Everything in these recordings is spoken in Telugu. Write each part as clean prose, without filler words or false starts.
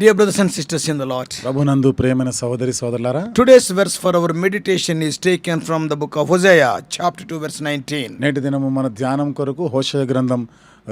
Dear brothers and sisters in the Lord, ప్రభునందు ప్రియమైన సహోదరి సోదరులారా, today's verse for our meditation is taken from the book of Hosea, chapter 2, verse 19. నేటి దినము మన ధ్యానం కొరకు హోషేయ గ్రంథం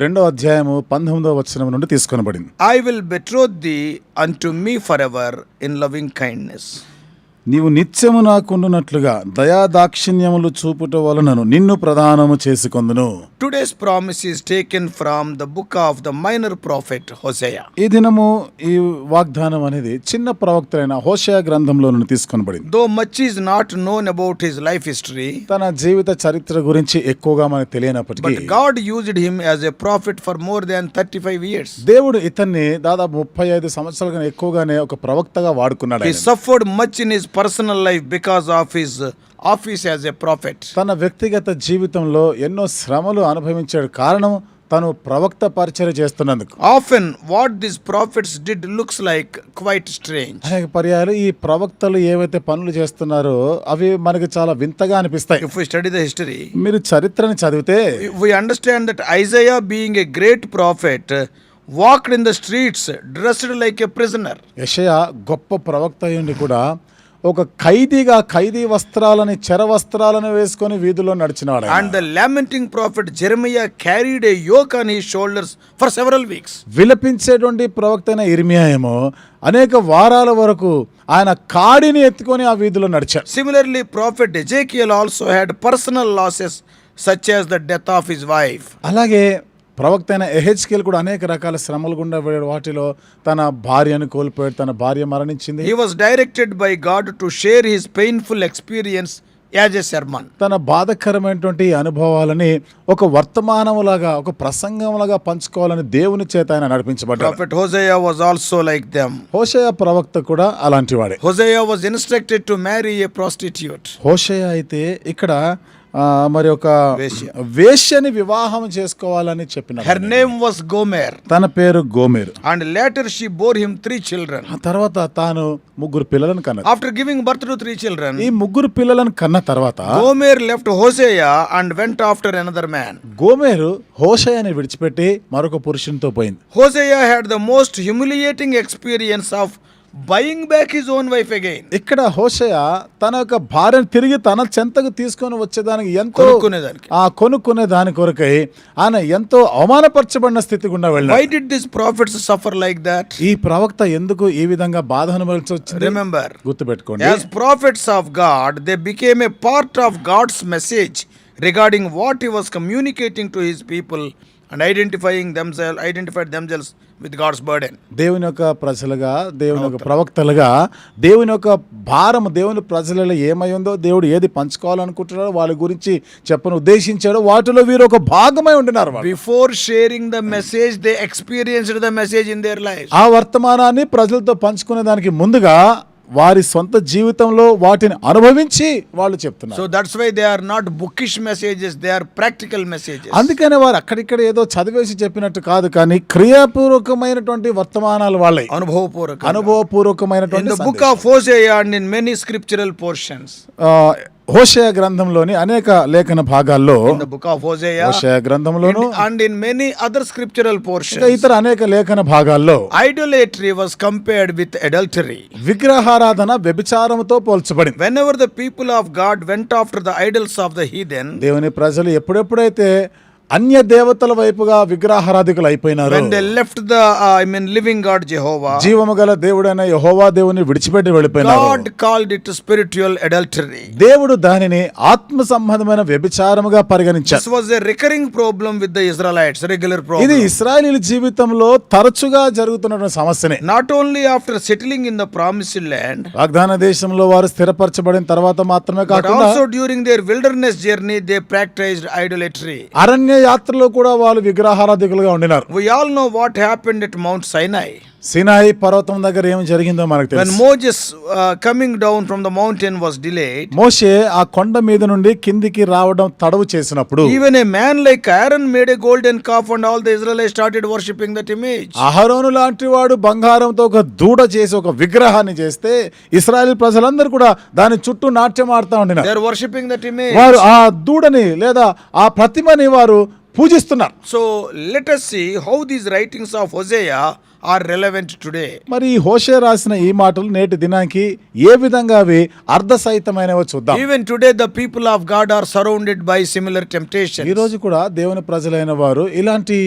2వ అధ్యాయము 19వ వచనం నుండి తీసుకొనబడింది. I will betroth thee unto me forever in loving kindness. నీవు నిత్యము నాకుండునట్లుగా దయాదాక్షిణ్యములు చూపుట వలనను నిన్ను ప్రదానము చేసుకొందును. Today's promise is taken from the book of the minor prophet Hosea. ఈ దినము ఈ వాగ్దానం అనేది చిన్న ప్రవక్త అయిన హోషేయ గ్రంథంలో నుండి తీసుకొనబడింది. Though much is not known about his life history, తన జీవిత చరిత్ర గురించి ఎక్కువగా మనకు తెలియనప్పటికీ, but God used him as a prophet for more than 35 years. దేవుడు ఇతన్ని దాదాపు 35 సంవత్సరాలుగా ఎక్కువగానే ఒక ప్రవక్తగా వాడుకున్నాడు. He suffered much in his personal life because of his office as a prophet. తన వ్యక్తిగత జీవితంలో ఎన్నో శ్రమలు అనుభవించాడు. కారణం తను ప్రవక్త పరిచర్య చేస్తున్నందుకు. Often what these prophets did looks like quite strange. అనేక పర్యాయాలు ఈ ప్రవక్తలు ఏవైతే పనులు చేస్తున్నారో అవి మనకి చాలా వింతగా అనిపిస్తాయి. If we study the history, మీరు చరిత్రని చదివితే we understand that Isaiah, being a great prophet, walked in the streets dressed like a prisoner. యెషయా గొప్ప ప్రవక్త అయ్యుండి కూడా ఒక ఖైదీగా ఖైదీ వస్త్రాలని చెర వస్త్రాలను వేసుకొని వీధిలో నడిచినాడు. And the lamenting prophet Jeremiah carried a yoke on his shoulders for several weeks. విలపించేటువంటి ప్రవక్త అయిన ఇర్మియా ఏమో అనేక వారాల వరకు ఆయన కాడిని ఎత్తుకొని ఆ వీధిలో నడిచాడు. Similarly, prophet Ezekiel also had personal losses such as the death of his wife. అలాగే ప్రవక్త అయిన ఎహెజ్కేల్ కూడా అనేక రకాల శ్రమలు గుండా వెళ్ళాడు. వాటిలో తన భార్యను కోల్పోయాడు. తన భార్య మరణించింది. He was directed by God to share his painful experience as a sermon. తన బాధకరమైనటువంటి అనుభవాలని ఒక వర్తమానములాగా ఒక ప్రసంగంలాగా పంచుకోవాలని దేవుని చేత ఆయన నడిపించబడ్డాడు. Prophet Hosea was also like them. హోషేయ ప్రవక్త కూడా అలాంటి వాడే. Hosea was instructed to marry a prostitute. హోషేయ అయితే ఇక్కడ మరి ఒక వేశ్యని వివాహం చేసుకోవాలని చెప్పిన. Her name was Gomer. తన పేరు గోమెరు. And later she bore him 3 children. ఆ తర్వాత తాను 3 పిల్లలను కన్నది. After giving birth to 3 children, ఈ 3 పిల్లలను కన్న తర్వాత Gomer left Hosea and went after another man. గోమెరు హోషేయని విడిచిపెట్టి మరొక పురుషునితో పోయింది. Hosea had the most humiliating experience of buying back his own wife again. ఇక్కడ హోషేయ తన యొక్క భార్యను తిరిగి తన చెంతకు తీసుకొని వచ్చేదానికి ఎంతో కొనుక్కునే దాని కొరకై ఆయన ఎంతో అవమానపరచబడిన స్థితి గుండా వెళ్ళాడు. Why did these prophets suffer like that? ఈ ప్రవక్త ఎందుకు ఈ విధంగా బాధ అనుభవించాల్సి వచ్చింది? Remember, గుర్తుపెట్టుకోండి, as prophets of God, they became a part of God's message regarding what he was communicating to his people and identified themselves with God's burden. దేవుని యొక్క ప్రజలుగా, దేవుని యొక్క ప్రవక్తలుగా దేవుని యొక్క భారం, దేవుని ప్రజలలో ఏమై ఉందో, దేవుడు ఏది పంచుకోవాలనుకుంటున్నాడో వాళ్ళ గురించి చెప్పను ఉద్దేశించాడో వాటిలో వీరు ఒక భాగమై ఉండినారు. Before sharing the message, they experienced the message in their lives. ఆ వర్తమానాన్ని ప్రజలతో పంచుకునే దానికి ముందుగా వారి సొంత జీవితంలో వాటిని అనుభవించి వాళ్ళు చెప్తున్నారు. So that's why they are not bookish messages, they are practical messages. అందుకనే వారు అక్కడిక్కడ ఏదో చదివేసి చెప్పినట్టు కాదు, కానీ క్రియాపూర్వకమైనటువంటి వర్తమానాలు వాళ్ళే, అనుభవపూర్వకమైనటువంటి. In the book of Hosea and in many scriptural portions, హోషేయ గ్రంథంలోని అనేక లేఖన భాగాల్లో, in the book of Hosea, హోషేయ గ్రంథంలోను and in many other scriptural portions, ఇతర అనేక లేఖన భాగాల్లో idolatry was compared with adultery. విగ్రహారాధన వ్యభిచారముతో పోల్చబడింది. Whenever the people of God went after the idols of the heathen, దేవుని ప్రజలు ఎప్పుడెప్పుడైతే అన్య దేవతల వైపుగా విగ్రహారాధికులు అయిపోయినారు, when they left the living God Jehovah, జీవము గల దేవుడైన యెహోవా దేవుని విడిచిపెట్టి వెళ్ళిపోయినారు, God called it spiritual adultery. దేవుడు దానిని ఆత్మ సంబంధమైన వ్యభిచారముగా పరిగణించారు. This was a recurring problem with the Israelites, regular problem. ఇది ఇశ్రాయేలీయుల జీవితంలో తరచుగా జరుగుతున్న సమస్యనే. Not only after settling in the promised land, వాగ్దాన దేశంలో వారు స్థిరపరచబడిన తర్వాత మాత్రమే but కాకుండా also during their wilderness journey they practiced idolatry. అరణ్య యాత్రలో కూడా వాళ్ళు విగ్రహారాధికులుగా ఉండినారు. We all know what happened at Mount Sinai. Sinai పర్వతం దగ్గర ఏం జరిగిందో మనకు తెలుసు. When Moses coming down from the mountain was delayed, మోషే ఆ కొండ మీద నుండి కిందికి రావడం తడవు చేసినప్పుడు, even a man like Aaron made a golden calf and all the Israelites started worshipping that image. అహరోను లాంటి వాడు బంగారంతో ఒక దూడ చేసి ఒక విగ్రహాన్ని చేస్తే ఇశ్రాయేల్ ప్రజలందరూ కూడా దాని చుట్టూ నాట్యం ఆడుతూ ఉండినారు. They are worshipping that image. వారు ఆ దూడని లేదా ఆ ప్రతిమని వారు పూజిస్తున్నారు. So let us see how these writings of Hosea are relevant today. మరి ఈ హోషేయ రాసిన ఈ మాటలు నేటి దినానికి ఏ విధంగా అవి అర్థసహితమైనవో చూద్దాం. Even today the people of God are surrounded by similar temptations. ఈ రోజు కూడా దేవుని ప్రజలైన వారు ఇలాంటి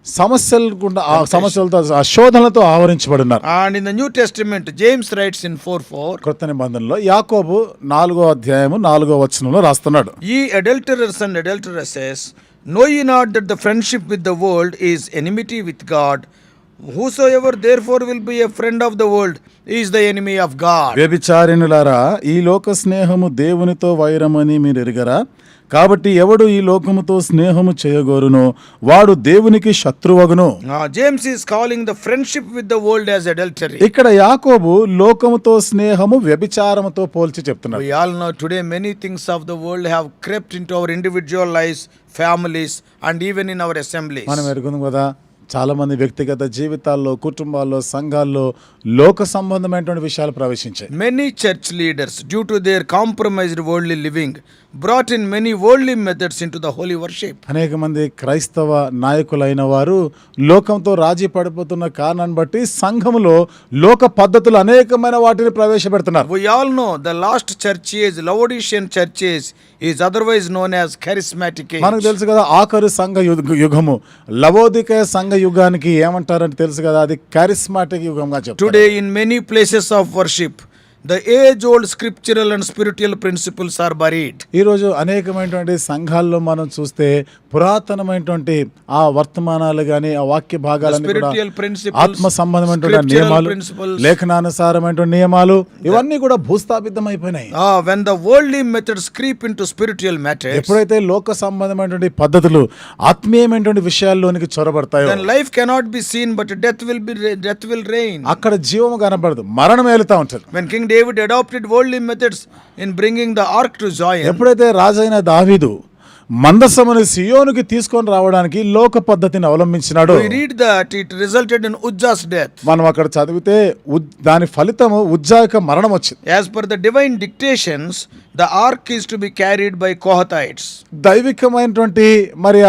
సమస్యలతో శోధనలతో ఆవరించబడినారు. And in the New Testament, James writes in 4:4, క్రొత్త నిబంధనలో యాకోబు 4వ అధ్యాయము 4వ వచనంలో రాస్తున్నాడు. Ye adulterers and adulteresses, know ye not that the friendship with the world is enmity with God? Whosoever therefore will be a friend of the world is the enemy of God. వ్యభిచారిణులారా, ఈ లోక స్నేహము దేవునితో వైరమని మీరు ఎరుగరా? కాబట్టి ఎవడు ఈ లోకముతో స్నేహము చేయగోరునో వాడు దేవునికి శత్రువగును. James is calling the friendship with the world as adultery. ఇక్కడ యాకోబు లోకముతో స్నేహము వ్యభిచారముతో పోల్చి చెప్తున్నాడు. We all know today many things of the world have crept into our individual lives, families, and even in our assemblies. మనం ఎరుగుదాం కదా, చాలా మంది వ్యక్తిగత జీవితాల్లో, కుటుంబాల్లో, సంఘాల్లో లోక సంబంధమైనటువంటి విషయాలు ప్రవేశించాయి. Many church leaders, due to their compromised worldly living, brought in many worldly methods into the holy worship. అనేక మంది క్రైస్తవ నాయకులైన వారు లోకంతో రాజీ పడిపోతున్న కారణాన్ని బట్టి సంఘములో లోక పద్ధతులు అనేకమైన వాటిని ప్రవేశపెడుతున్నారు. We all know the last church age, Laodicean church age, is otherwise known as charismatic age. మనకు తెలుసు కదా, ఆఖరు సంఘ యుగము లవోదికయ సంఘ యుగానికి ఏమంటారంటే తెలుసు కదా, అది charismatic యుగంగా చెప్తారు. Today in many places of worship, the age-old scriptural and spiritual principles are buried. ఈ రోజు అనేకమైనటువంటి సంఘాల్లో మనం చూస్తే పురాతనమైనటువంటి ఆ వర్తమానాలు గాని, ఆ వాక్య భాగాలన్నీ కూడా ఆత్మ సంబంధమైనటువంటి నియమాలు, లేఖనానుసారమైనటువంటి నియమాలు ఇవన్నీ కూడా భూస్థాపితమైపోయినాయి. When the worldly methods creep into spiritual matters, ఎప్పుడైతే లోక సంబంధమైనటువంటి పద్ధతులు ఆత్మీయమైనటువంటి విషయాల్లోనికి చొరబడతాయో, then life cannot be seen but death will reign. అక్కడ జీవము కనబడదు, మరణం ఏలుతా ఉంటుంది. When King David adopted worldly methods in bringing the ark to Zion, ఎప్పుడైతే రాజైన దావీదు మందసమును సియోనుకి తీసుకొని రావడానికి లోక పద్ధతిని అవలంబించినాడు, we read that it resulted in Uzzah's death. మనం అక్కడ చదివితే దాని ఫలితము ఉజ్జా యొక్క మరణం వచ్చింది. As per the divine dictations, the ark is to be carried by Kohathites. దైవికమైనటువంటి మరి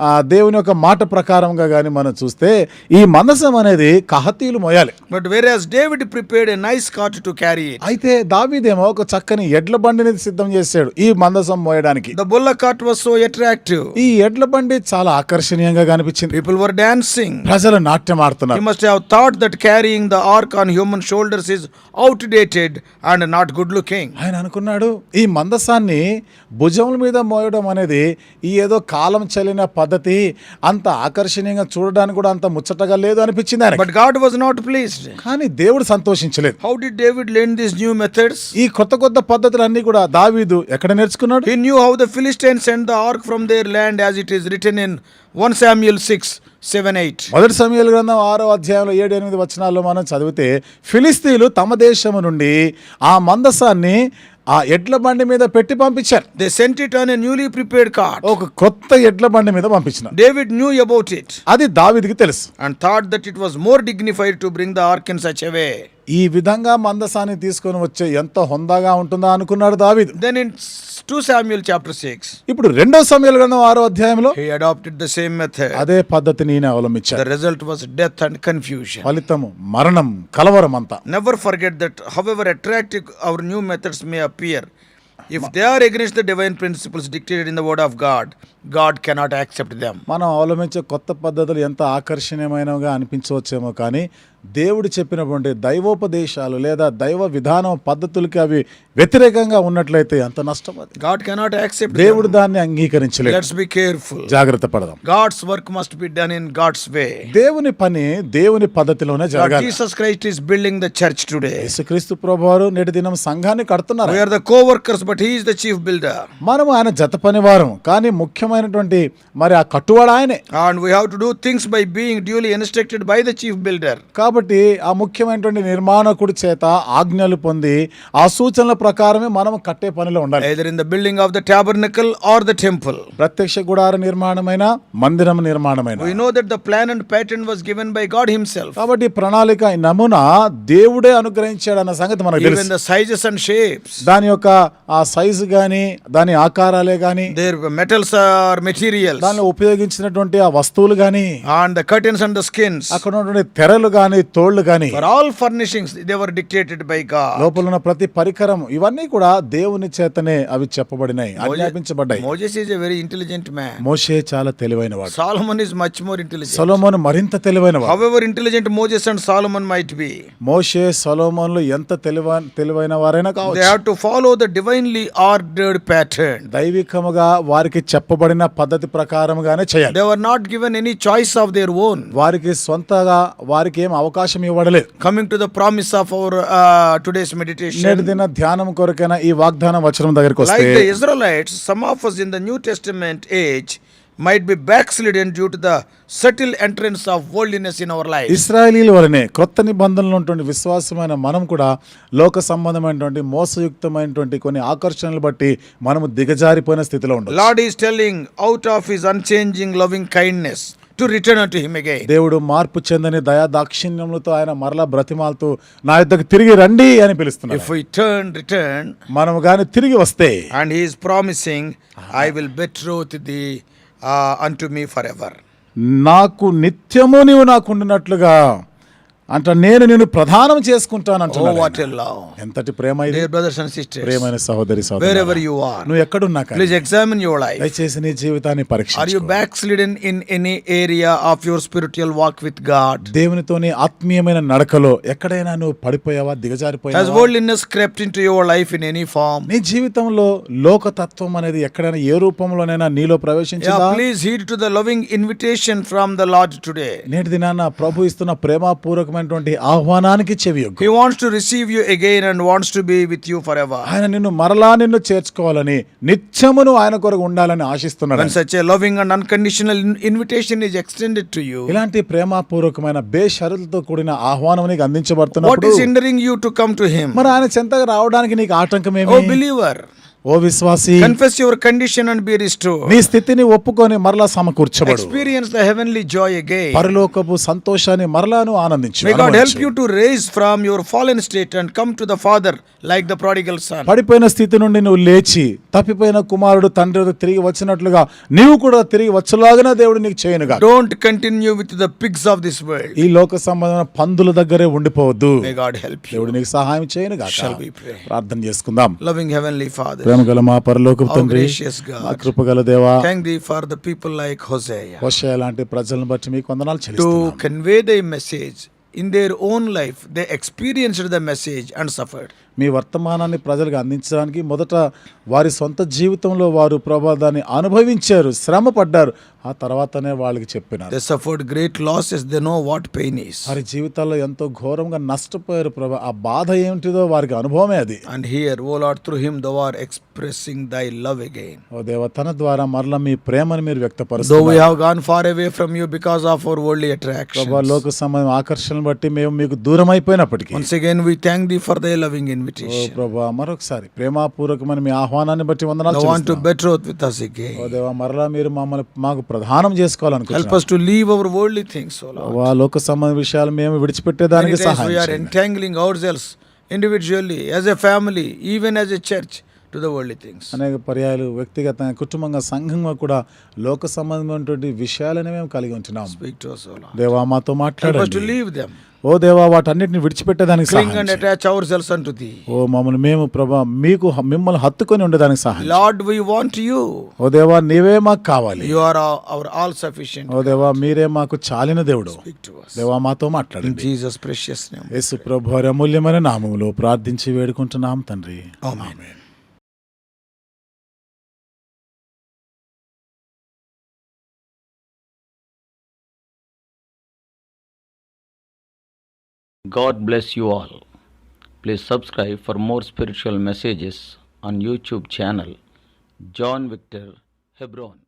ఆ దేవుని యొక్క మాట ప్రకారంగా గాని మనం చూస్తే ఈ మందసం అనేది కహతీయులు మోయాలి. But whereas David prepared a nice cart to carry it, అయితే దావీదేమో ఒక చక్కని ఎడ్ల బండిని సిద్ధం చేశాడు ఈ మందసం మోయడానికి. the bullock cart was so attractive. ఈ ఎడ్ల బండి చాలా ఆకర్షణీయంగా కనిపించింది. People were dancing. ప్రజలు నాట్యం ఆడుతున్నారు. He must have thought that carrying the ark on human shoulders is outdated and not good looking. ఆయన అనుకున్నాడు, ఈ మందసాన్ని భుజముల మీద మోయడం అనేది ఈ ఏదో కాలం చెల్లిన పద్ధతి, అంత ఆకర్షణీయంగా చూడడానికి కూడా అంత ముచ్చటగా లేదు అనిపించింది ఆయనకి. But God was not pleased. కానీ దేవుడు సంతోషించలేదు. How did David learn these new methods? ఈ కొత్త పద్ధతులన్నీ కూడా దావీదు ఎక్కడ నేర్చుకున్నాడు? He knew how the Philistines sent the ark from their land, as it is written in 1 Samuel 6:7-8. మొదటి సమూయేలు గ్రంథం 6వ అధ్యాయంలో 7-8 వచనాల్లో మనం చదివితే ఫిలిస్తీయులు తమ దేశము నుండి ఆ మందసాన్ని ఆ ఎడ్ల బండి మీద పెట్టి పంపించారు. They sent it on a newly prepared cart. ఒక కొత్త ఎడ్ల బండి మీద పంపించిన. David knew about it అది దావీదుకి తెలుసు and thought that it was more dignified to bring the ark in such a way. ఈ విధంగా మందసాన్ని తీసుకొని వచ్చే ఎంత హొందాగా ఉంటుందా అనుకున్నాడు దావీదు. Then in 2 Samuel chapter 6, ఇప్పుడు 2వ సమూయేలు గ్రంథం 6వ అధ్యాయంలో he adopted the same method. అదే పద్ధతిని ఈయన అవలంబించాడు. The result was death and confusion. ఫలితము మరణం, కలవరం అంతా. Never forget that however attractive our new methods may appear, if they are against the divine principles dictated in the word of God, God cannot accept them. మనం అవలంబించే కొత్త పద్ధతులు ఎంత ఆకర్షణీయమైనవిగా అనిపించవచ్చేమో కానీ దేవుడు చెప్పినటువంటి దైవోపదేశాలు లేదా దైవ విధానం పద్ధతులకి అవి వ్యతిరేకంగా ఉన్నట్లయితే అంత నష్టం. అది God cannot accept దేవుడు దాన్ని అంగీకరించలేడు. Let's be careful. జాగ్రత్త పడదాం. God's work must be done in God's way. దేవుని పని దేవుని పద్ధతిలోనే జరగాలి. Jesus Christ is building the church today. యేసుక్రీస్తు ప్రభువారు నేటి దినం సంఘాన్ని కడుతున్నారు. We are the co-workers, but he is the chief builder. మనం ఆయన జత పనివారం, కానీ ముఖ్యమైనటువంటి మరి ఆ కట్టువాడు ఆయనే. And we have to do things by being duly instructed by the chief builder. కాబట్టి కాబట్టి ఆ ముఖ్యమైనటువంటి నిర్మాణకుడి చేత ఆజ్ఞలు పొంది ఆ సూచనల ప్రకారమే మనం కట్టే పనిలో ఉండాలి. either in the building of the tabernacle or the temple. ప్రత్యక్ష గుడార నిర్మాణమైన మందిరం నిర్మాణమైన We know that the plan and pattern was given by God himself. కాబట్టి ప్రణాళిక నమూనా దేవుడే అనుగ్రహించాడు అన్న సంగతి మనకు Even తెలుసు. the sizes and shapes, దాని యొక్క ఆ సైజు గాని దాని ఆకారాలే గాని their metals or materials, దానిలో ఉపయోగించినటువంటి ఆ వస్తువులు గాని and the curtains and the skins, అక్కడ ఉన్నటువంటి తెరలు గాని తోళ్లు గాని for all furnishings they were dictated by God. లోపల ఉన్న ప్రతి పరికరం ఇవన్నీ కూడా దేవుని చేతనే అవి చెప్పబడినాయి, ఆజ్ఞాపించబడ్డాయి. Moses is a very intelligent man. మోషే చాలా తెలివైనవాడు. Solomon is much more intelligent. సొలొమోను మరింత తెలివైనవాడు. However intelligent Moses and Solomon might be, మోషే సొలొమోనులు ఎంత తెలివైన వారైనా they కావచ్చు, have to follow the divinely ordered pattern. దైవికముగా వారికి చెప్పబడిన పద్ధతి ప్రకారముగానే చేయాలి. They were not given any choice of their own. వారికి సొంతగా వారికి ఏం అవకాశం ఇవ్వడలేదు. Coming to the promise of our today's meditation, నేటి దిన ధ్యానం కొరకైన ఈ వాగ్దానం వచనం దగ్గరికి like వస్తే the Israelites, some of us in the New Testament age might be backslidden due to the subtle entrance of worldliness in our lives. ఇశ్రాయేలీల వలనే క్రొత్త నిబంధనలో ఉన్నటువంటి విశ్వాసమైన మనం కూడా లోక సంబంధమైనటువంటి మోసయుక్తమైనటువంటి కొన్ని ఆకర్షణలు బట్టి మనము దిగజారిపోయిన స్థితిలో ఉండొచ్చు. Lord is telling out of his unchanging loving kindness to return unto him again. దేవుడు మార్పు చెందని దయా దాక్షిణ్యములతో ఆయన మరలా బ్రతిమాలతో నా యొద్దకు తిరిగి రండి అని పిలుస్తున్నాడు. If we return, మనము గాని తిరిగి వస్తే, and he is promising, I will betroth thee unto me forever. నాకు నిత్యము నీవు నాకుండినట్లుగా అంట నేను నిన్ను ప్రధానం చేసుకుంటాను Oh, అంటున్నాడు. what a love. ఎంతటి ప్రేమ ఇది. Dear brothers and sisters, ప్రేమైన సహోదరి wherever సహోదరులారా, you are, నువ్వు ఎక్కడున్నా కానీ please examine your life. దయచేసి నీ జీవితాన్ని Are you పరీక్షించుకో. backslidden in any area of your spiritual walk with God? దేవునితోని ఆత్మీయమైన నడకలో ఎక్కడైనా నువ్వు పడిపోయావా, Has దిగజారిపోయావా? worldliness crept into your life in any form? నీ జీవితంలో లోకతత్వం అనేది ఎక్కడైనా ఏ రూపంలోనైనా నీలో ప్రవేశించిందా? Yeah, please heed to the loving invitation from the Lord today. నేటి దినాన ప్రభు ఇస్తున్న ప్రేమపూర్వకమైనటువంటి ఆహ్వానానికి చెవియొగ్గు. He wants to receive you again and wants to be with you forever. ఆయన నిన్ను మరలా నిన్ను చేర్చుకోవాలని, నిత్యమును ఆయన కొరకు ఉండాలని ఆశిస్తున్నాడు. When such a loving and unconditional invitation is extended to you, ఇలాంటి ప్రేమపూర్వకమైన బేషరతులతో కూడిన ఆహ్వానం నీకు what అందించబడుతున్నప్పుడు is hindering you to come to him? మరి ఆయన చెంతకు రావడానికి నీకు ఆటంకం ఏమి? Oh believer, ఓ విశ్వాసి, confess your condition and be restored. నీ స్థితిని ఒప్పుకొని మరలా సమకూర్చబడు. Experience the heavenly joy again. పరలోకపు సంతోషాన్ని మరలాను ఆనందించు. May God help you to raise from your fallen state and come to the Father like the prodigal son. పడిపోయిన స్థితి నుండి నువ్వు లేచి తప్పిపోయిన కుమారుడు తండ్రి వద్దకు తిరిగి వచ్చినట్లుగా నీవు కూడా తిరిగి వచ్చేలాగా దేవుడు నీకు చేయనుగా. Don't continue with the pigs of this world. ఈ లోక సంబంధమైన పందుల దగ్గరే ఉండిపోవద్దు. May God help you. దేవుడు నీకు సహాయం చేయనుగా. Shall we pray? ప్రార్థన చేసుకుందాం. Loving heavenly Father, ప్రేమగల మా పరలోకపు our తండ్రి, gracious మా God, కృపగల దేవా, thank thee for the people like Hosea హోషేయ లాంటి ప్రజలను బట్టి మీకు వందనాలు to చెల్లిస్తున్నాం. convey thy message. In their own life they experienced the message and suffered. మీ వర్తమానాన్ని ప్రజలకు అందించడానికి మొదట వారి సొంత జీవితంలో వారు ప్రభా దాన్ని అనుభవించారు, శ్రమ పడ్డారు, ఆ తర్వాతనే వాళ్ళకి చెప్పినారు. They suffered great losses. They know what pain is. వారి జీవితాల్లో ఎంతో ఘోరంగా నష్టపోయారు ప్రభా. ఆ బాధ ఏమిటిదో వారికి అనుభవమే అది. And here, O Lord, through him thou art expressing thy love again. ఓ దేవ, తన ద్వారా మరలా మీ ప్రేమను మీరు Though we వ్యక్తపరుస్తున్నారు. have gone far away from you because of our worldly attractions, ప్రభా, లోక సమయం ఆకర్షణను బట్టి మేము మీకు దూరం అయిపోయినప్పటికీ once again we thank thee for thy loving oh invitation. ప్రభా, మరొకసారి ప్రేమపూర్వకమైన మీ ఆహ్వానాన్ని బట్టి వందనాలు Thou want to చెల్లిస్తున్నాం. betroth with us oh again. దేవ, మరలా మీరు మమ్మల్ని మాకు ప్రధానం Help చేసుకోవాలనుకుంటున్నారు. us to leave our worldly things, O Lord. ఆ లోక సంబంధ విషయాలు మేము Many విడిచిపెట్టేదానికి times we సహాయం are చేయండి. entangling ourselves individually, as a family, even as a church, to the worldly things. అనేక పర్యాయాలు వ్యక్తిగతంగా, కుటుంబంగా, సంఘంగా కూడా లోక సంబంధమైనటువంటి విషయాలనే మేము కలిగి ఉంటున్నాం. Speak to us, O Lord. దేవా, మాతో Help us to మాట్లాడండి. leave them. ఓ దేవా, వాటన్నిటిని విడిచిపెట్టేదానికి Cling సహాయం and చేయండి. attach ourselves unto thee. ఓ మమ్మల్ని మేము ప్రభా మీకు మిమ్మల్ని హత్తుకొని ఉండేదానికి సహాయం చేయండి. Lord, we want you. ఓ దేవా, నీవే మాకు కావాలి. You are our all sufficient. ఓ దేవా, మీరే మాకు చాలిన దేవుడు. Speak to us. దేవా, మాతో In మాట్లాడండి. Jesus' precious name. యేసు ప్రభు వారి అమూల్యమైన నామములో ప్రార్థించి వేడుకుంటున్నాం తండ్రి. Amen. Amen. God bless you all. Please subscribe for more spiritual messages on YouTube channel John Victor Hebron.